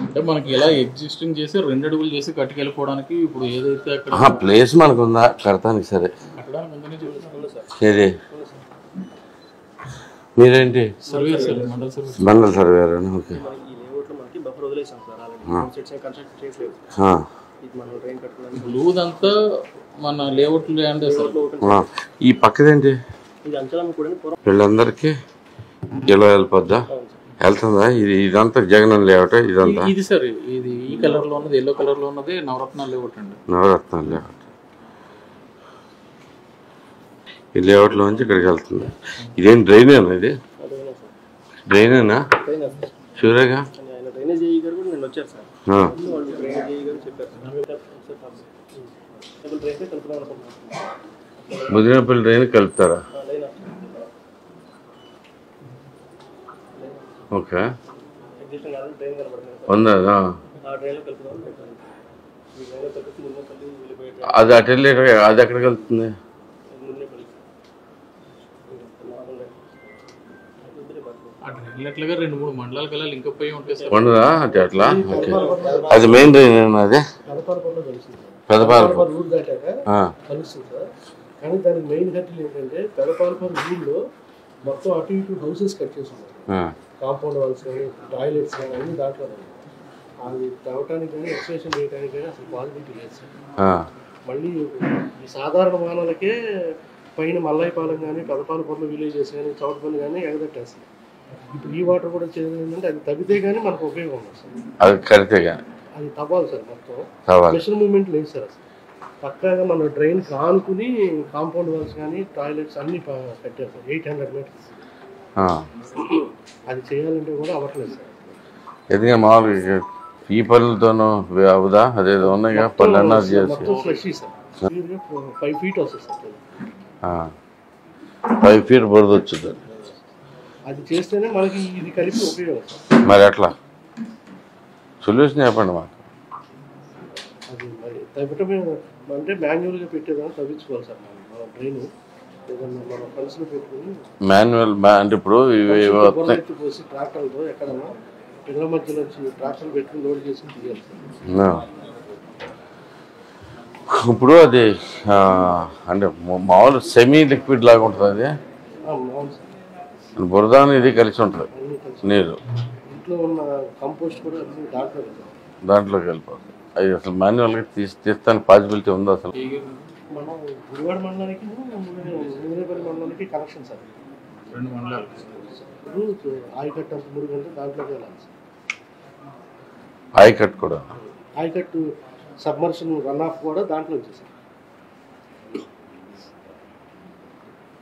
అంటే మనకి ఇలా ఎగ్జిస్టింగ్ చేసి 2 అడుగులు చేసి కట్టుకెళ్ళిపోవడానికి ఇప్పుడు ఏదైతే అక్కడ ప్లేస్ మనకు ఉందా కడతానికి? సరే కట్టడానికి ముందునే చూపిస్తుంది సార్. సరే మీరేంటి సర్వేర్ సార్, మండల సర్వేర్. మండల సర్వేర్. ఓకే. బ్లూదంతా మన లేఅవుట్ ల్యాండ్ సార్. ఈ పక్కదేంటి వీళ్ళందరికీ ఇలా వెళ్ళిపోద్దా? వెళ్తుందా? ఇదంతా జగన్ లేఅవుట్ ఇదంతా? ఇది సార్, ఇది ఈ కలర్ లో ఉన్నది, ఎల్లో కలర్ లో ఉన్నది నవరత్నాలు లేఅవుట్ అండి. నవరత్నాలు లేఅవుట్. ఈ లేఅవుట్ లో నుంచి ఇక్కడికి వెళ్తుంది. ఇదేం డ్రైనేనా? ఇది డ్రైనేనా? షూరేగా? ముదినపల్లి డ్రైన్ కలుపుతారా? ఓకే. ఉందా? అది అటు వెళ్ళి అది ఎక్కడికి వెళ్తుంది? అట్లా 2-3 మండలాలకు వెళ్ళాలి, ఇంకా పోయి ఉంటాయి సార్. ఉండదా అంటే అట్లా? ఓకే. అది మెయిన్ డ్రైన్ అది పెదపాలపూర్ కలుస్తుంది సార్. కానీ దానికి మెయిన్ హెడ్లు ఏంటంటే పెదపాలపూర్ ఊళ్ళో మొత్తం అటు ఇటు హౌసెస్ కట్ చేస్తున్నారు. కాంపౌండ్ వాల్స్ కానీ టాయిలెట్స్ కానీ అన్ని దాంట్లో అది తవ్వటానికి కానీ ఎక్స్ప్రెషన్ చేయడానికి కానీ అసలు క్వాలిటీ లేదు సార్. మళ్ళీ ఈ సాధారణ మానవులకే పైన మల్లైపాలెం కానీ పెదపాలపూర్లో విలేజెస్ కానీ చౌటపల్లి కానీ ఎగదట్టేస్తారు. ఇప్పుడు ఈ వాటర్ కూడా చేయాలంటే అది తగ్గితే కానీ మనకు ఉపయోగం ఉంది సార్. అది కడితే కానీ అది తవ్వాలి సార్. మొత్తం స్పెషల్ మూవ్మెంట్ లేదు సార్. అసలు పక్కాగా మన డ్రైన్ కానుకుని కాంపౌండ్ వాల్స్ కానీ టాయిలెట్స్ అన్ని కట్టారు సార్. 800 మీటర్స్. అది చేయాలంటే కూడా అవ్వట్లేదు సార్. ఎందుకంటే మామూలుగా ఈ పనులతోనూ అవుదా? అదేదో ఉన్నాయి పనులు అన్నారు చేసి ఫ్లషీ సార్. 5 feet వస్తుంది సార్. 5 feet బురద వచ్చింది. అది చేస్తేనే మనకి ఇది కలిపి ఉపయోగం సార్. మరి ఎట్లా సొల్యూషన్ చెప్పండి మాకు. అది మరి తవ్వటమే అంటే మాన్యువల్గా పెట్టేదాన్ని తవ్వించుకోవాలి సార్. మన డ్రైన్ ఏదన్నా మన ఫండ్స్లో పెట్టుకుని మాన్యువల్ అంటే ఇప్పుడు పోసి ట్రాక్టర్తో ఎక్కడన్నా పిల్లల మధ్యలో వచ్చి ట్రాక్టర్ పెట్టుకుని లోడ్ చేసుకుని తీయాలి సార్. ఇప్పుడు అది అంటే మామూలు సెమీ లిక్విడ్ లాగా ఉంటుంది. అది బురద ఇది కలిసి ఉంటుంది నీరు. ఇంట్లో ఉన్న కంపోస్ట్ కూడా దాంట్లోకి వెళ్ళిపోతుంది. అది అసలు మాన్యువల్గా తీస్తానికి పాసిబిలిటీ ఉందా అసలు? మనం గుడివాడ మండలానికి ముదినేపల్లి మండలానికి కనెక్షన్ సార్. 2 మండలాలు. ఇప్పుడు ఆయకట్టు 3 గంటలు దాంట్లోకి వెళ్ళాలి సార్. ఆయకట్టు కూడా? ఆయకట్టు సబ్మర్షన్ రన్ ఆఫ్ కూడా దాంట్లో వచ్చేసారు.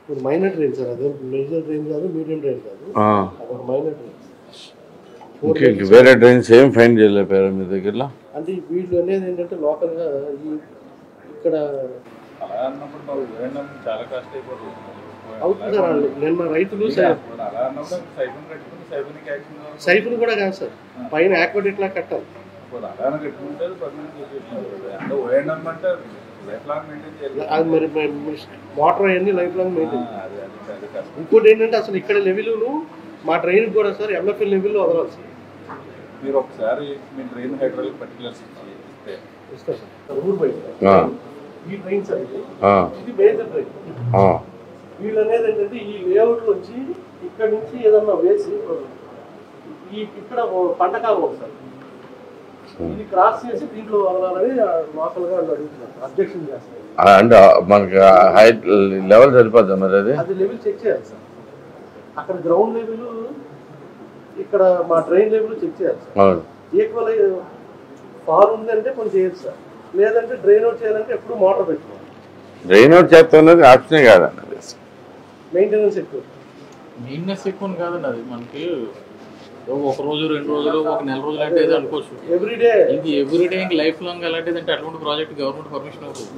ఇప్పుడు మైనర్ డ్రైన్ సార్. అదే మేజర్ డ్రైన్ కాదు, మీడియం డ్రైన్ కాదు, అదొక మైనర్ డ్రైన్. వేరే డ్రైన్స్ ఏం ఫైండ్ చేయలేపారు మీ దగ్గరలో? అంటే వీళ్ళు అనేది ఏంటంటే లోకల్గా ఇక్కడ అవుతుంది సార్. నిన్న రైతులు సైఫులు కూడా కాదు సార్, పైన ఆక్వాడెట్ లా కట్టాలి. అది మరి వాటర్ అవన్నీ లైఫ్ లాంగ్ మెయింటైన్. ఇంకోటి ఏంటంటే అసలు ఇక్కడ లెవెల్ మా డ్రైన్ కూడా సార్ ఎంఎఫ్ఎల్ లెవెల్లో వదలాలి సార్. మీరు ఒకసారి మీ డ్రైన్ హైడ్రాలిక్ పర్టికులర్స్ ఇస్తారు సార్. ఊరు బయట ఈ డ్రైన్ సార్ ఇది మేజర్ డ్రైన్. వీళ్ళు అనేది ఏంటంటే ఈ లేఅవుట్ నుంచి ఇక్కడ నుంచి ఏదన్నా వేసి ఇక్కడ పంటకాలం సార్ ఇది క్రాస్ చేసి దీంట్లో వదలాలని లోకల్గా అడుగుతున్నారు, అబ్జెక్షన్ చేస్తారు. అంటే మనకి హైట్ లెవెల్ సరిపోద్ది మరి? అది లెవెల్ చెక్ చేయాలి సార్. అక్కడ గ్రౌండ్ లెవెల్, ఇక్కడ మా డ్రైన్ లెవెల్ చెక్ చేయాలి సార్. ఈక్వల్ ఫాల్ ఉందంటే కొంచెం చేయొచ్చు సార్, లేదంటే డ్రైన్ అవుట్ చేయాలంటే ఎప్పుడు మోటార్ పెట్టుకోవాలి. డ్రైన్ అవుట్ చేస్తున్నది ఆప్షనే కాదండి. మెయింటెనెన్స్ ఎక్కువ. మెయింటెనెన్స్ ఎక్కువ కాదండి. అది మనకి 1 రోజు 2 రోజులు 1 నెల రోజులు అంటే అనుకోవచ్చు. ఎవ్రీడే ఇది ఎవ్రీడే ఇంక లైఫ్ లాంగ్ అలాంటిది అంటే అటువంటి ప్రాజెక్ట్ గవర్నమెంట్ పర్మిషన్ అవుతుంది.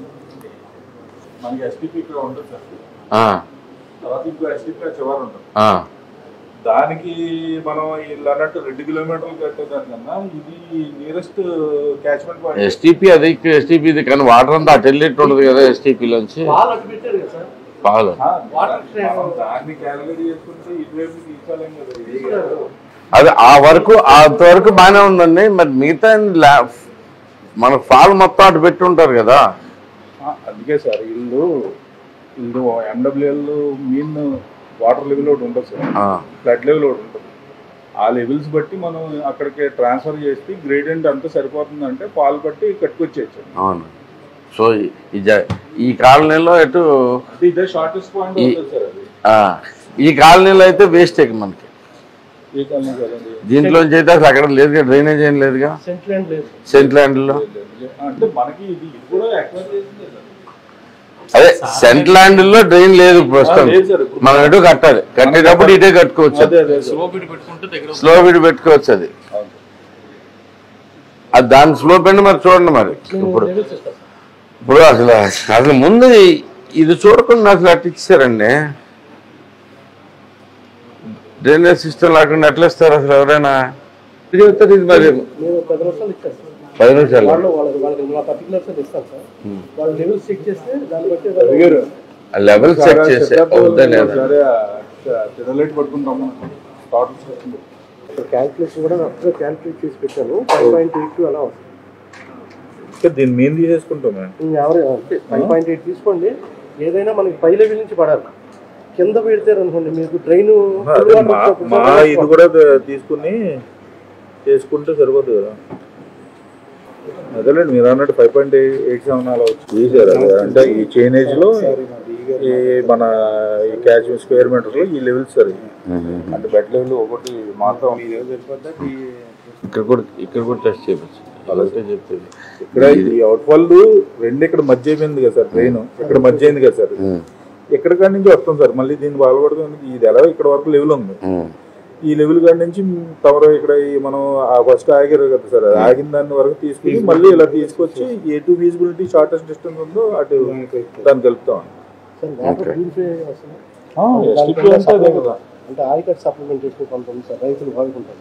మనకి ఎస్టీపీ ఇక్కడ ఉంటుంది సార్. తర్వాత ఇంకో ఎస్టీపీ చివరి ఉంటుంది. దానికి మనం ఇలా అన్నట్టు 2 కిలోమీటర్లు కట్టేదానికన్నా ఇది నియరెస్ట్ క్యాచ్మెంట్ పాయింట్. ఎస్టీపీ అది ఎస్టీపీ ఇది కానీ వాటర్ అంతా అటు వెళ్ళేట్టు ఉంటుంది కదా ఎస్టీపీలోంచి. దాన్ని క్యాలిక్యులేట్ చేసుకుంటే ఇటువైపు తీసుకోలేం కదా. అది ఆ వరకు అంతవరకు బాగానే ఉందండి. మరి మిగతా మనకు ఫాల్ మొత్తం అటు పెట్టి ఉంటారు కదా. అందుకే సార్ ఇల్లు ఎండబ్ల్యూఎల్ మీన్ వాటర్ లెవెల్ ఒకటి ఉంటుంది సార్, ఫ్లడ్ లెవెల్ ఒకటి ఉంటుంది. ఆ లెవెల్స్ బట్టి మనం అక్కడికి ట్రాన్స్ఫర్ చేసి గ్రేడియంట్ అంతా సరిపోతుందంటే పాలు బట్టి కట్టుకొచ్చేయచ్చు. అవును. సో ఈ కాలనీలో ఎటు ఇదే షార్టెస్ట్ పాయింట్ అవుతుంది సార్. అది ఈ కాలనీలో అయితే వేస్ట్ మనకి. ఏ కాలనీ కదండి, దీంట్లోంచి అయితే అసలు అక్కడ లేదుగా, డ్రైనేజ్ ఏం లేదుగా సెంట్ ల్యాండ్లో. అంటే మనకి ఇది కూడా ఎక్వైర్ చేసిందే సార్. అదే సెంట్ ల్యాండ్ లో డ్రైన్ లేదు ప్రస్తుతం. మనం ఎటు కట్టాలి, కట్టేటప్పుడు ఇటే కట్టుకోవచ్చు, స్లో బిడ్ పెట్టుకోవచ్చు. అది దాని స్లో పెండి మరి చూడండి. మరి ఇప్పుడు అసలు ముందు ఇది చూడకుండా అసలు అట్లా ఇచ్చారండి. డ్రైనేజ్ సిస్టమ్ లేకుండా ఎట్లా ఇస్తారు అసలు ఎవరైనా? ఇది మరి 10 నిమిషాలు లెవెల్ చెక్ చేస్తే క్యాల్కులేషన్ కూడా క్యాల్కులేట్ చేసి పెట్టాను. 5.82 అలా వస్తుంది. దీన్ని మేము తీసేసుకుంటాం. 5.8 తీసుకోండి. ఏదైనా మనకి పై లెవెల్ నుంచి పడాలి. కింద పెడతారు అనుకోండి మీకు డ్రైన్ ఇది కూడా తీసుకుని చేసుకుంటే సరిపోతుంది కదా. అదేలేండి మీరు అన్నట్టు 5.87 అలా వచ్చి తీసారు. అంటే ఈ చైనేజ్ లో ఈ మన ఈ క్యాచ్ స్క్వేర్ మీటర్ లో ఈ లెవెల్స్ సార్. అంటే బెడ్ లెవెల్ ఒకటి మాత్రం ఇక్కడ కూడా టెస్ట్ చేయవచ్చు. అలాగే చెప్పేది ఇక్కడ ఈ అవుట్ ఫాల్ రెండు ఇక్కడ మధ్య అయిపోయింది కదా సార్, ట్రైన్ ఇక్కడ మధ్య అయింది కదా సార్. ఎక్కడికాడి నుంచి వస్తాం సార్ మళ్ళీ దీన్ని బాగుపడుతుంది. ఇది ఎలా ఇక్కడ వరకు లెవెల్ ఉంది, ఈ లెవెల్ కాడి నుంచి తమరు ఇక్కడ మనం ఫస్ట్ ఆగారు కదా సార్, ఆగిన దాని వరకు తీసుకుని మళ్ళీ ఇలా తీసుకొచ్చి ఎటు ఫీజిబిలిటీ షార్టెస్ట్ డిస్టెన్స్ ఉందో అటు దాన్ని కలుపుతాం. అంటే ఆయికట్ సప్లిమెంటేషన్ కొంత ఉంది సార్, రైతులు వాడుకుంటారు.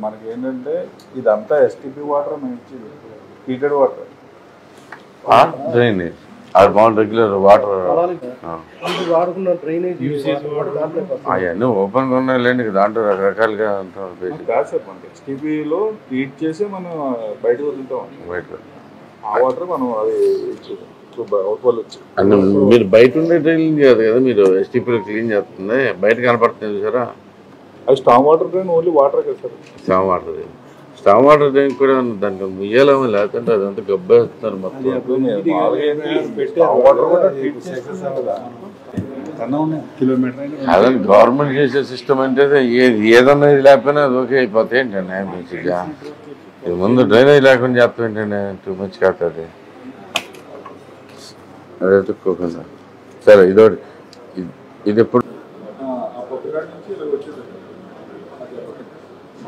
మనకి ఏంటంటే ఇదంతా ఎస్టీపీ వాటర్ మేము ఇచ్చేది హీటెడ్ వాటర్, డ్రైనేజ్ అది బాగుంది. రెగ్యులర్ వాటర్ వాడుకున్న డ్రైనేజ్ అవన్నీ ఓపెన్ గా ఉన్నాయిలేండి. దాంట్లో రకరకాలుగా కాదు సార్. మనకి ఎస్టీపీలో ట్రీట్ చేసి మనం బయట వదులుతాం. బయట ఆ వాటర్ మనం అది అంటే మీరు బయట ఉండే డ్రైన్ చేయదు కదా, మీరు ఎస్టీపీలో క్లీన్ చేస్తుంది బయట కనపడుతుంది చూసారా. అది storm water drain only water కదా sir. Storm water drain, storm water drain కూడా దానికి ముయ్యాలేమో, లేదంటే అదంతా గబ్బేస్తున్నారు మొత్తం. అదే గవర్నమెంట్ చేసే సిస్టమ్ అంటే ఏదన్నా ఇది లేకపోయినా అది ఓకే అయిపోతాయి ఏంటండి. బేసిక్గా ఇది ముందు డ్రైనేజ్ లేకుండా చేస్తాం ఏంటండి, టూ మచ్ కాదు. అదే ఎత్తుక్కోకుండా సరే. ఇది ఎప్పుడు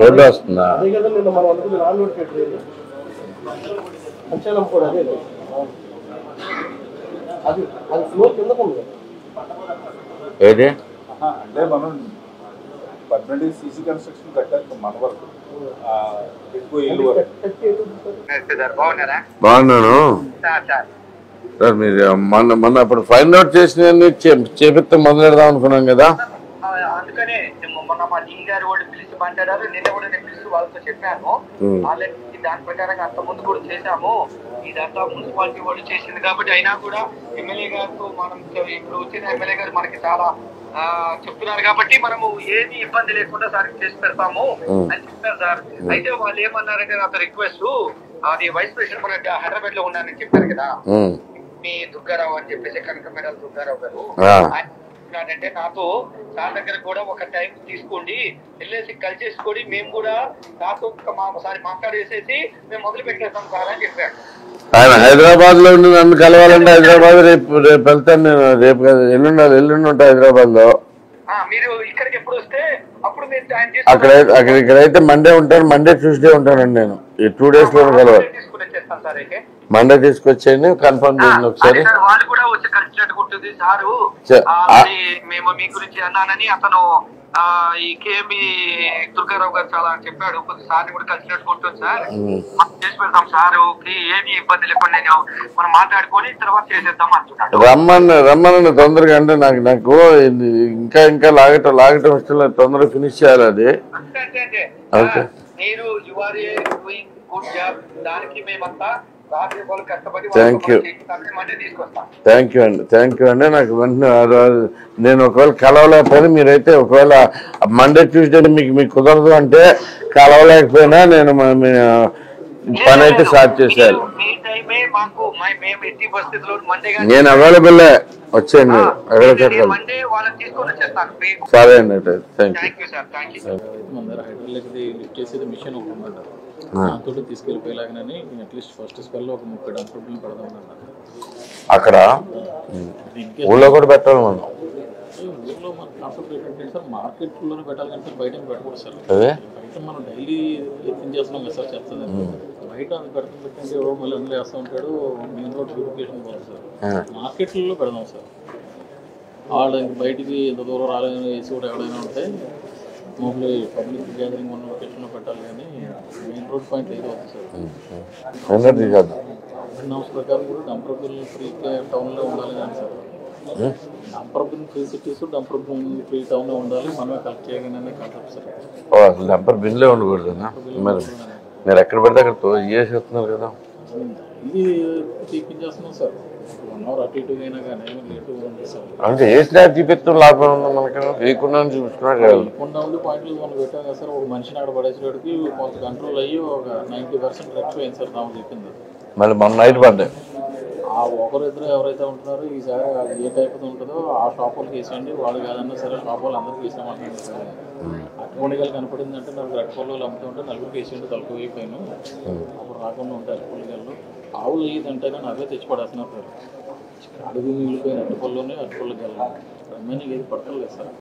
రోడ్డు వస్తుందా? ఏది అంటే మనం పర్మనెంట్ సీసీ కన్స్ట్రక్షన్ కట్టారు మన వరకు ఎక్కువ ఇల్లు వరకు. బాగున్నాను సార్. మీరు మొన్న అప్పుడు ఫైండ్ అవుట్ చేసిన చేపిస్తే మొదలెడదాం అనుకున్నాం కదా. అందుకనే మొన్న మా డీ గారు వాళ్ళు పిలిచి మాట్లాడారు. నిన్న కూడా నేను పిలిచి వాళ్ళతో చెప్పాను. ఆల్రెడీ దాని ప్రకారంగా అంత ముందు కూడా చేశాము. ఇదంతా మున్సిపాలిటీ వాళ్ళు చేసింది కాబట్టి అయినా కూడా ఎమ్మెల్యే గారితో మనం ఇప్పుడు వచ్చిన ఎమ్మెల్యే గారు మనకి చాలా చెప్తున్నారు కాబట్టి మనము ఏది ఇబ్బంది లేకుండా సార్ చేసి పెడతాము అని చెప్పారు సార్. అయితే వాళ్ళు ఏమన్నారంటే నాతో రిక్వెస్ట్, అది వైస్ ప్రెసిడెంట్ మన హైదరాబాద్ లో ఉన్నారని చెప్పారు కదా మీ దుర్గారావు అని చెప్పేసి, కనకమేడ దుర్గారావు గారు. అంటే నాతో సార్ దగ్గర కూడా ఒక టైం తీసుకోండి, వెళ్ళేసి కలిసేసుకొని మేము కూడా నాతో ఒకసారి మాట్లాడేసేసి మేము మొదలు పెట్టేస్తాం సార్ అని చెప్పాడు. ఆయన హైదరాబాద్ లో ఉండి నన్ను కలవాలంటే హైదరాబాద్ రేపు వెళ్తాను నేను. రేపు కాదు ఎల్లుండి ఉంటా హైదరాబాద్ లో. మీరు ఇక్కడికి ఎప్పుడు వస్తే అప్పుడు మీరు ఇక్కడైతే మండే ఉంటాను, మండే ట్యూస్డే ఉంటానండి నేను. ఈ 2 days లో కలవాలి. మండే తీసుకొచ్చేయండి, కన్ఫర్మ్ చేయండి ఒకసారి. వాళ్ళు కూడా వచ్చి కలిసినట్టు ఉంటుంది సారు. మేము మీ గురించి అన్నానని అతను ఈ కేఎంఈ దుర్గారావు గారు చాలా చెప్పాడు, కొద్దిసార్లు కూడా కలిసినట్టు ఉంటుంది సార్, మనం చేసి పెడతాం సార్, ఏమి ఇబ్బంది లేకుండా నేను మనం మాట్లాడుకొని తర్వాత చేసేద్దాం అంటున్నాడు. రమ్మని తొందరగా, అంటే నాకు ఇంకా లాగటం ఇష్టం లేదు, తొందరగా ఫినిష్ చేయాలి అది. అంటే మీరు you are doing good job, దానికి మేమంతా థ్యాంక్ యూ అండి. నాకు వెంటనే నేను ఒకవేళ కలవలేకపోయినా, మీరైతే ఒకవేళ మండే ట్యూస్డే మీకు కుదరదు అంటే కలవలేకపోయినా నేను పని అయితే స్టార్ట్ చేసేయాలి. నేను అవైలబుల్ వచ్చేయండి, సరే అండి. Thank you. మిషన్ ఒకటి ఉందంట, దాంతో తీసుకెళ్ళిపోయేలాగానని అట్లీస్ట్ ఫస్ట్ స్పెల్ ఒక 30 డంపర్ బిల్లు పెడదాం అన్నారు. అక్కడ ఊళ్ళో కూడా పెట్టాలి మనం. ఊళ్ళో మన కాన్సెప్ట్ ఏంటంటే సార్, మార్కెట్లోనే పెట్టాలి కానీ సార్ బయట పెట్టకూడదు సార్. బయట మనం డైలీ చేస్తున్నాం కదా సార్, చెప్తుంది బయట అది పెట్టండి ఎవరో మళ్ళీ అందులో వేస్తూ ఉంటాడు, మెయిన్ రోడ్ బ్యూరిఫికేషన్ పోతుంది సార్. మార్కెట్లలో పెడదాం సార్, వాళ్ళు బయటికి ఎంత దూరం రాలేదని వేసి కూడా ఎవరైనా ఉంటే మామూలు పబ్లిక్ గ్యాదరింగ్ ఉన్న లొకేషన్లో పెట్టాలి, కానీ మెయిన్ రోడ్ పాయింట్ ఏదో అవుతుంది సార్. హౌస్ ప్రకారం కూడా డంపర్ బిల్ ఫ్రీ టౌన్లో ఉండాలి కానీ sir, dumper bill free cities, dumper bill free టౌన్లో ఉండాలి, మనమే కలెక్ట్ చేయగానే కాన్సెప్ట్ సార్. డంపర్ బిల్లే ఉండకూడదు, మీరు ఎక్కడ పడితే అక్కడ చేసేస్తున్నారు కదా. ఇది తీపించేస్తున్నాం సార్, 1 hour అటు ఇటు అయినా కానీ లేటు ఉంది సార్. అంటే వేసినా చూపిస్తాం, లాభం ఉంది మనకి, వేయకుండా చూపిస్తున్నాడు కదా. వేయకుండా ఉండి పాయింట్లు మనం పెట్టాం కదా సార్, ఒక మనిషిని అక్కడ పడేసేటికి కొంత కంట్రోల్ అయ్యి ఒక 90% రెక్ట్ అయింది సార్. నాకు చెప్పింది మళ్ళీ మొన్న నైట్ పడ్డాయి. ఆ ఒకరిద్దరు ఎవరైతే ఉంటున్నారో ఈసారి ఏ టైప్ ఉంటుందో ఆ షాప్ వాళ్ళకి వేసేయండి, వాళ్ళు కాదన్నా సరే షాప్ వాళ్ళు అందరికి వేసామంటారు సార్. అట్టుకొండగలు కనపడిందంటే నాకు అట్టుకొండలు అమ్ముతూ ఉంటే 4 వేసేయండి, తలుపు అయిపోయాను, అప్పుడు రాకుండా ఉంటాయి అట్టుకొండగలు. ఆవులు అయ్యిందంటేనే నాకే తెచ్చి పడేస్తున్నారు సార్, అడుగు మిగిలిపోయిన అట్టుకొల్లోనే అట్టుకొండగలు రమ్మని ఏది పడతలేదు సార్.